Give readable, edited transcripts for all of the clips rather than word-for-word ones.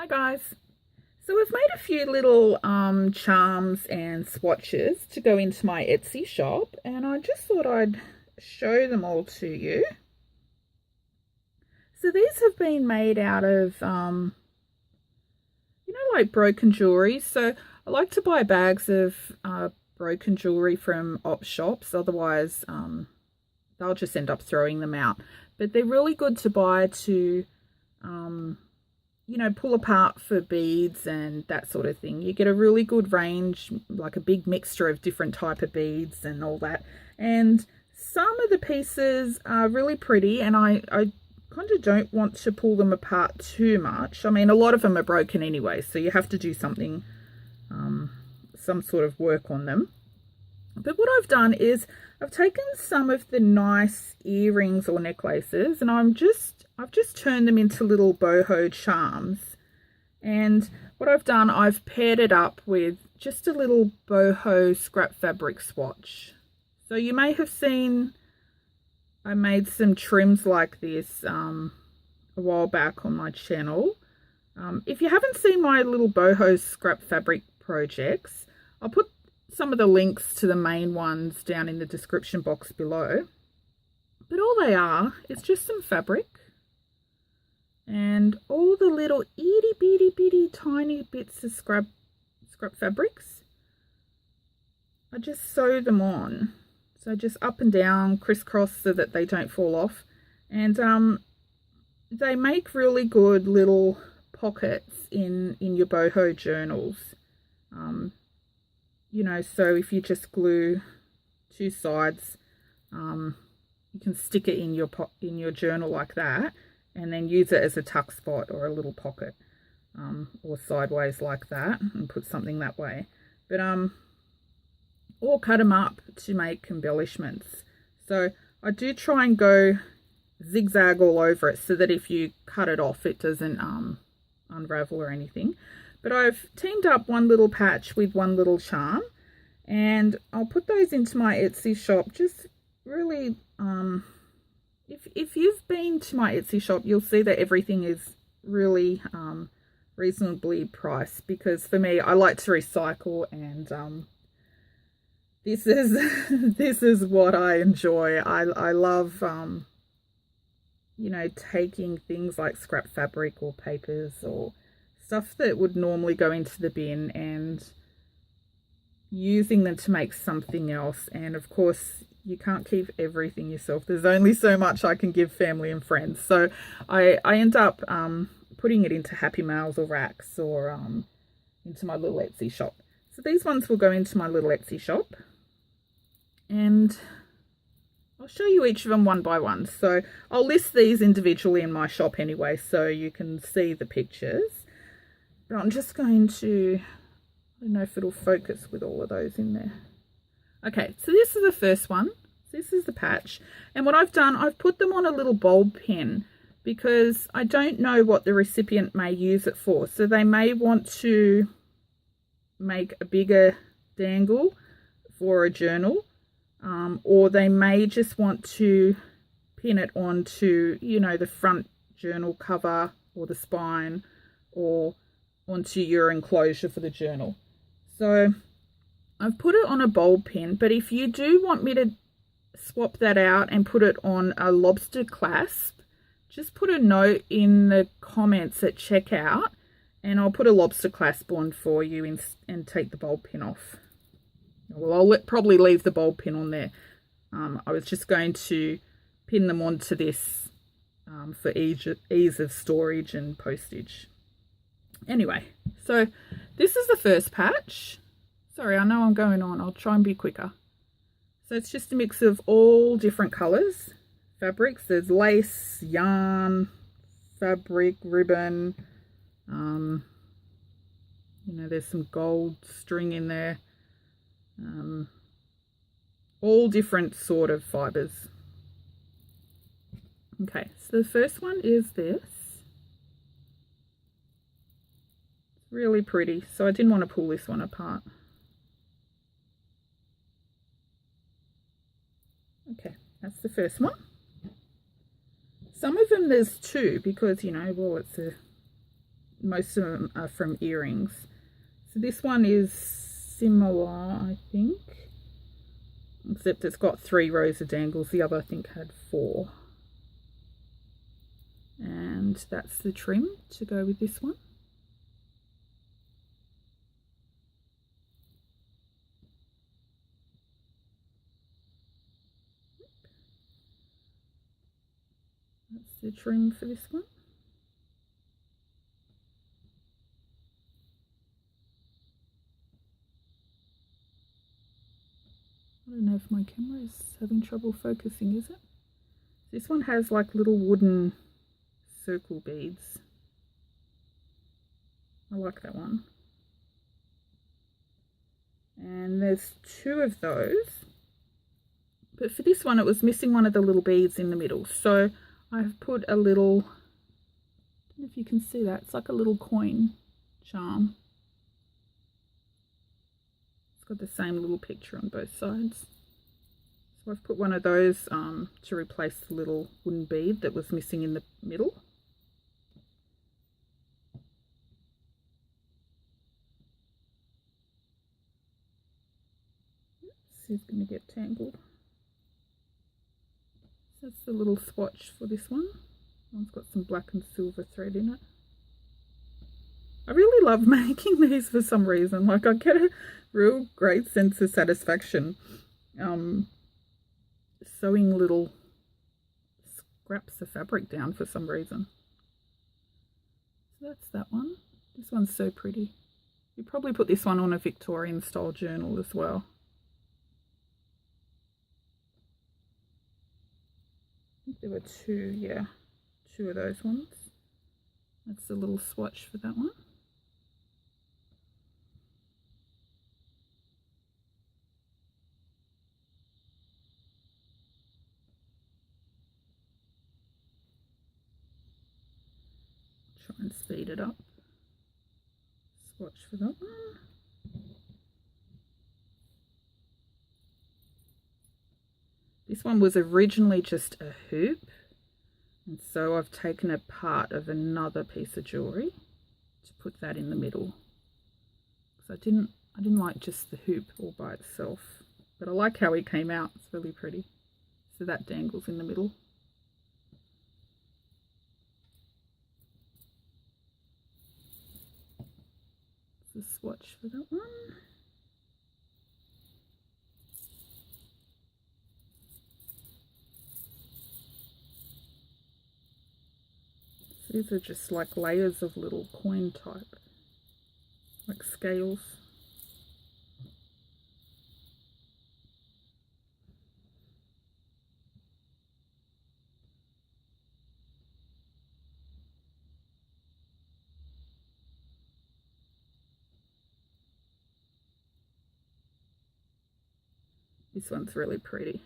Hi guys. So we've made a few little charms and swatches to go into my Etsy shop, and I just thought I'd show them all to you. So these have been made out of like broken jewelry. So I like to buy bags of broken jewelry from op shops, otherwise they'll just end up throwing them out. But they're really good to buy to pull apart for beads and that sort of thing. You get a really good range, like a big mixture of different type of beads and all that. And some of the pieces are really pretty, and I kind of don't want to pull them apart too much. I mean, a lot of them are broken anyway, so you have to do something, some sort of work on them. But what I've done is I've taken some of the nice earrings or necklaces, and I've just turned them into little boho charms. And what I've done, I've paired it up with just a little boho scrap fabric swatch. So you may have seen I made some trims like this a while back on my channel. If you haven't seen my little boho scrap fabric projects, I'll put some of the links to the main ones down in the description box below. But all they are is just some fabric and all the little itty bitty tiny bits of scrap fabrics. I just sew them on. So just up and down, crisscross, so that they don't fall off. And they make really good little pockets in your boho journals. So if you just glue two sides, you can stick it in your journal like that, and then use it as a tuck spot or a little pocket, or sideways like that, and put something that way. But or cut them up to make embellishments. So I do try and go zigzag all over it, so that if you cut it off, it doesn't unravel or anything. But I've teamed up one little patch with one little charm, and I'll put those into my Etsy shop. Just really, if you've been to my Etsy shop, you'll see that everything is really reasonably priced, because for me, I like to recycle, and this is what I enjoy. I love taking things like scrap fabric or papers or stuff that would normally go into the bin and using them to make something else. And of course, you can't keep everything yourself. There's only so much I can give family and friends. So I end up putting it into Happy Mails or racks, or into my little Etsy shop. So these ones will go into my little Etsy shop, and I'll show you each of them one by one. So I'll list these individually in my shop anyway, so you can see the pictures. But I'm just going to, I don't know if it'll focus with all of those in there. Okay, so this is the first one. This is the patch. And what I've done, I've put them on a little bulb pin, because I don't know what the recipient may use it for. So they may want to make a bigger dangle for a journal, or they may just want to pin it onto, the front journal cover or the spine, or onto your enclosure for the journal. So I've put it on a bulb pin, but if you do want me to swap that out and put it on a lobster clasp, just put a note in the comments at checkout, and I'll put a lobster clasp on for you and take the bulb pin off. Well, I'll probably leave the bulb pin on there. I was just going to pin them onto this for ease of storage and postage. Anyway, so this is the first patch. Sorry, I know I'm going on. I'll try and be quicker. So it's just a mix of all different colours, fabrics. There's lace, yarn, fabric, ribbon. There's some gold string in there. All different sort of fibres. Okay, so the first one is this. Really pretty, so I didn't want to pull this one apart. Okay, that's the first one. Some of them there's two, because well, it's a most of them are from earrings. So this one is similar, I think, except it's got 3 rows of dangles. The other I think had 4. And that's the trim to go with this one. That's the trim for this one. I don't know if my camera is having trouble focusing, is it? This one has like little wooden circle beads. I like that one. And there's 2 of those. But for this one, it was missing one of the little beads in the middle. So I've put a little, I don't know if you can see that, it's like a little coin charm. It's got the same little picture on both sides. So I've put one of those to replace the little wooden bead that was missing in the middle. This is going to get tangled. So that's the little swatch for this one. One's got some black and silver thread in it. I really love making these for some reason. Like, I get a real great sense of satisfaction sewing little scraps of fabric down for some reason. So that's that one. This one's so pretty. You probably put this one on a Victorian style journal as well. I think there were 2, yeah, 2 of those ones. That's the little swatch for that one. Try and speed it up. Swatch for that one. This one was originally just a hoop, and so I've taken a part of another piece of jewellery to put that in the middle. So I didn't like just the hoop all by itself, but I like how it came out. It's really pretty. So that dangles in the middle. The swatch for that one. These are just like layers of little coin type, like scales. This one's really pretty.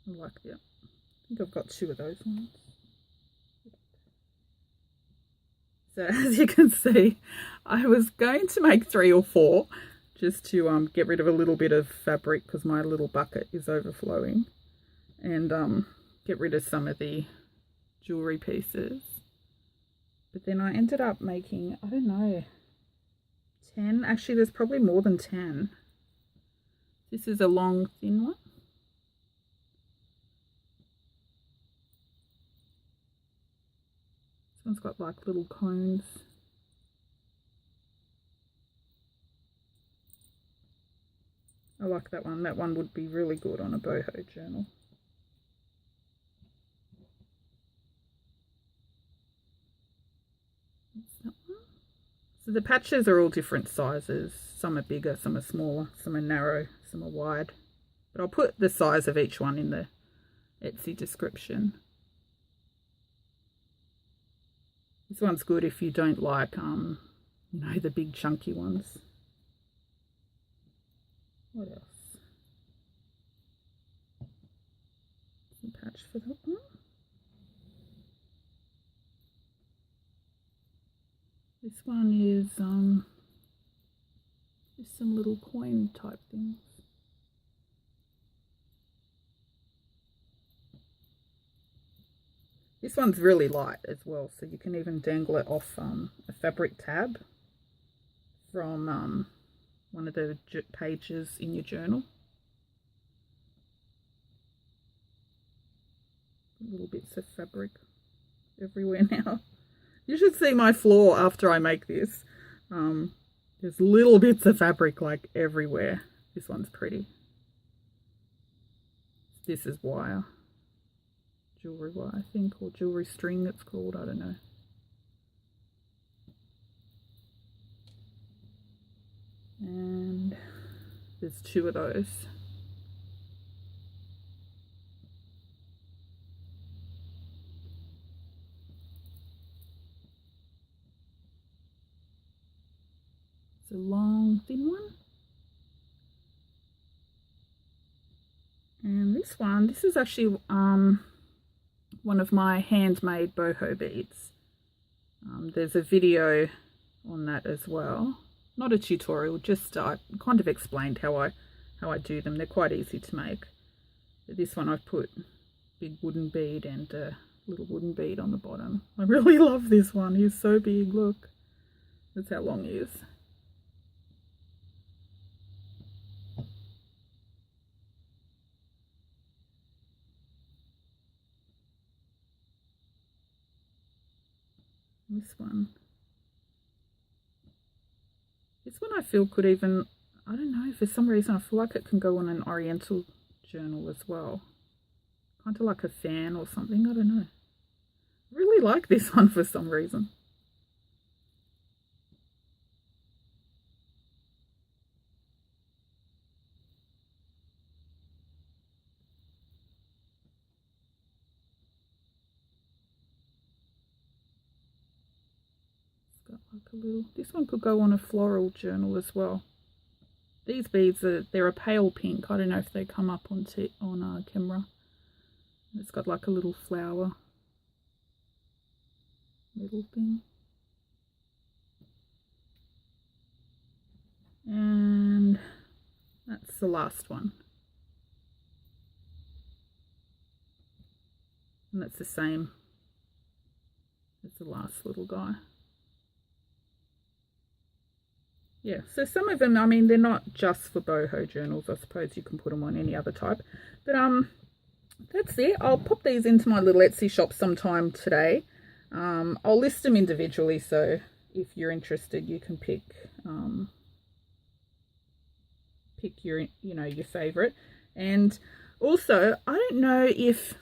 I like it. I think I've got 2 of those ones. So as you can see, I was going to make 3 or 4 just to get rid of a little bit of fabric because my little bucket is overflowing, and get rid of some of the jewellery pieces. But then I ended up making, I don't know, 10. Actually, there's probably more than 10. This is a long, thin one. This one's got like little cones. I like that one. That one would be really good on a boho journal. That's that one. So the patches are all different sizes. Some are bigger, some are smaller, some are narrow, some are wide. But I'll put the size of each one in the Etsy description. This one's good if you don't like, you know, the big chunky ones. What else? Some patch for that one. This one is just some little coin type things. This one's really light as well, so you can even dangle it off a fabric tab from one of the pages in your journal. Little bits of fabric everywhere now. You should see my floor after I make this. There's little bits of fabric like everywhere. This one's pretty. This is wire. Jewelry wire, I think, or jewelry string it's called, I don't know. And there's 2 of those. It's a long, thin one. And this is actually one of my handmade boho beads. There's a video on that as well. Not a tutorial, just I kind of explained how I do them. They're quite easy to make. But this one I've put big wooden bead and a little wooden bead on the bottom. I really love this one. He's so big, look. That's how long he is. This one I feel could even, I don't know, for some reason I feel like it can go on an oriental journal as well. Kind of like a fan or something, I don't know. I really like this one for some reason. This one could go on a floral journal as well. These beads they're a pale pink. I don't know if they come up on camera. It's got like a little flower little thing. And that's the last one. And that's the same as the last little guy. Yeah, so some of them, I mean, they're not just for boho journals. I suppose you can put them on any other type. But that's it. I'll pop these into my little Etsy shop sometime today. I'll list them individually, so if you're interested, you can pick your, your favorite. And also, I don't know if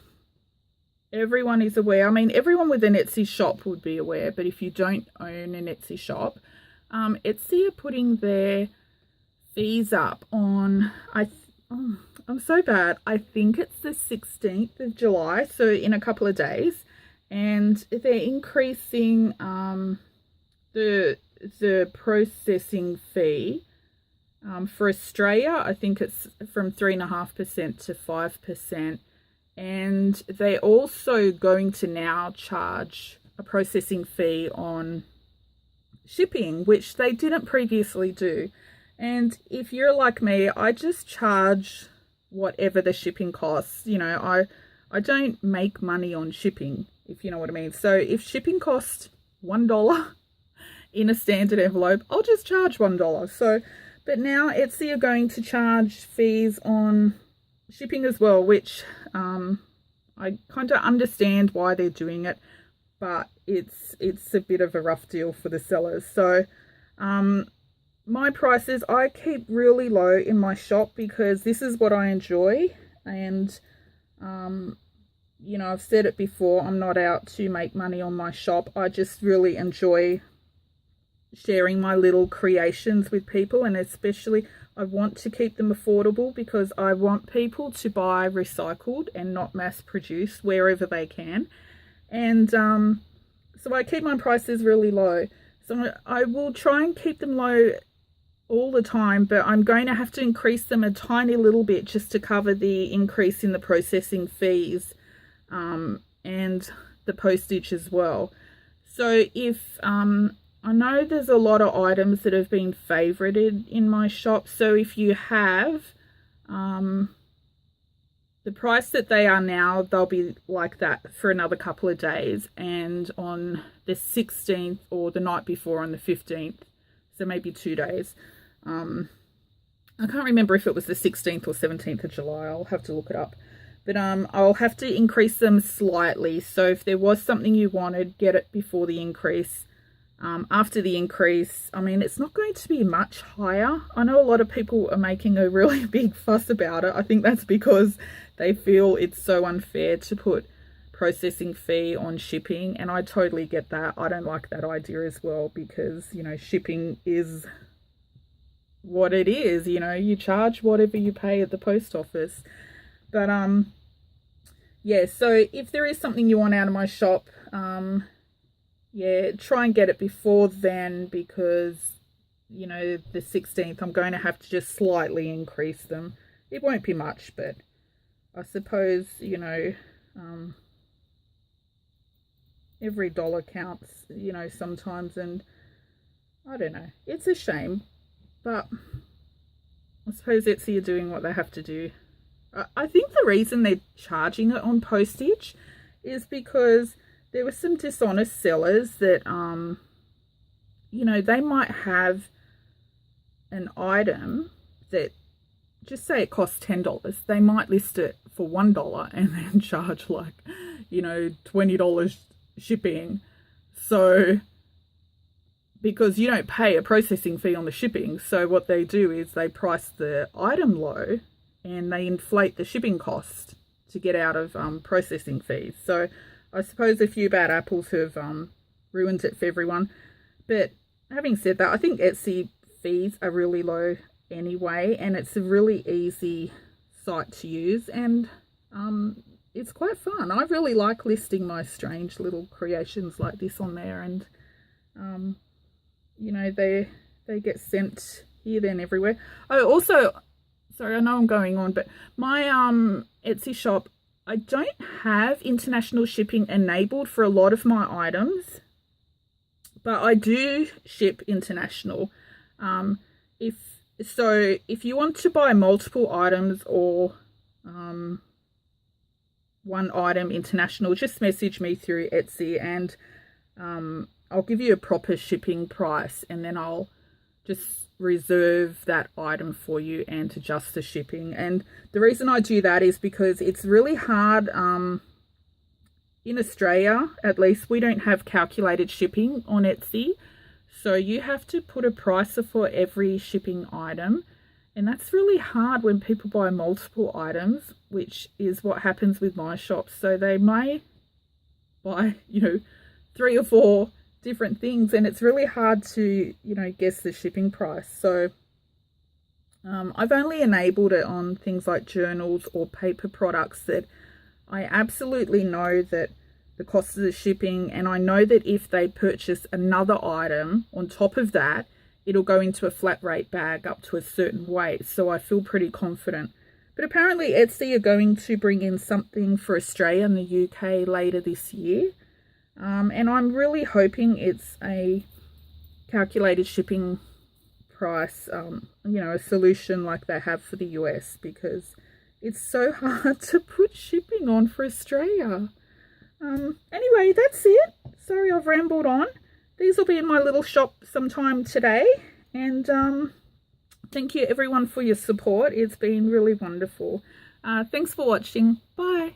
everyone is aware. I mean, everyone with an Etsy shop would be aware, but if you don't own an Etsy shop, Etsy are putting their fees up on, I'm so bad. I think it's the 16th of July, so in a couple of days. And they're increasing the processing fee. For Australia, I think it's from 3.5% to 5%. And they're also going to now charge a processing fee on shipping, which they didn't previously do. And if you're like me, I just charge whatever the shipping costs. I don't make money on shipping, if you know what I mean. So if shipping costs $1 in a standard envelope, I'll just charge $1. So, but now Etsy are going to charge fees on shipping as well, which I kind of understand why they're doing it, but it's a bit of a rough deal for the sellers. So my prices I keep really low in my shop because this is what I enjoy. And I've said it before, I'm not out to make money on my shop. I just really enjoy sharing my little creations with people, and especially I want to keep them affordable because I want people to buy recycled and not mass produced wherever they can. And so I keep my prices really low. So I will try and keep them low all the time, but I'm going to have to increase them a tiny little bit just to cover the increase in the processing fees and the postage as well. So if I know there's a lot of items that have been favorited in my shop, so if you have the price that they are now, they'll be like that for another couple of days. And on the 16th or the night before on the 15th, so maybe 2 days. I can't remember if it was the 16th or 17th of July. I'll have to look it up. But I'll have to increase them slightly. So if there was something you wanted, get it before the increase. After the increase, I mean, it's not going to be much higher. I know a lot of people are making a really big fuss about it. I think that's because they feel it's so unfair to put processing fee on shipping, and I totally get that. I don't like that idea as well, because, you know, shipping is what it is. You know, you charge whatever you pay at the post office. But yeah, so if there is something you want out of my shop, yeah, try and get it before then, because, you know, the 16th I'm going to have to just slightly increase them. It won't be much, but I suppose, you know, every dollar counts, you know, sometimes, and I don't know, it's a shame, but I suppose Etsy are doing what they have to do. I think the reason they're charging it on postage is because there were some dishonest sellers that, you know, they might have an item that, just say it costs $10. They might list it for $1 and then charge like, you know, $20 shipping. So, because you don't pay a processing fee on the shipping, so what they do is they price the item low and they inflate the shipping cost to get out of processing fees. So I suppose a few bad apples have ruined it for everyone. But having said that, I think Etsy fees are really low anyway, and it's a really easy site to use, and it's quite fun. I really like listing my strange little creations like this on there, and you know, they get sent here, then everywhere. Oh, also, sorry, I know I'm going on, but my Etsy shop, I don't have international shipping enabled for a lot of my items, but I do ship international. If you want to buy multiple items or one item international, just message me through Etsy, and I'll give you a proper shipping price, and then I'll just reserve that item for you and adjust the shipping. And the reason I do that is because it's really hard. In Australia, at least, we don't have calculated shipping on Etsy, so you have to put a price for every shipping item, and that's really hard when people buy multiple items, which is what happens with my shop. So they may buy, you know, 3 or 4 different things, and it's really hard to, you know, guess the shipping price. So I've only enabled it on things like journals or paper products that I absolutely know that the cost of the shipping, and I know that if they purchase another item on top of that, it'll go into a flat rate bag up to a certain weight. So I feel pretty confident. But apparently Etsy are going to bring in something for Australia and the UK later this year. And I'm really hoping it's a calculated shipping price, you know, a solution like they have for the US, because it's so hard to put shipping on for Australia. Anyway, that's it. Sorry I've rambled on. These will be in my little shop sometime today. And thank you everyone for your support. It's been really wonderful. Thanks for watching. Bye.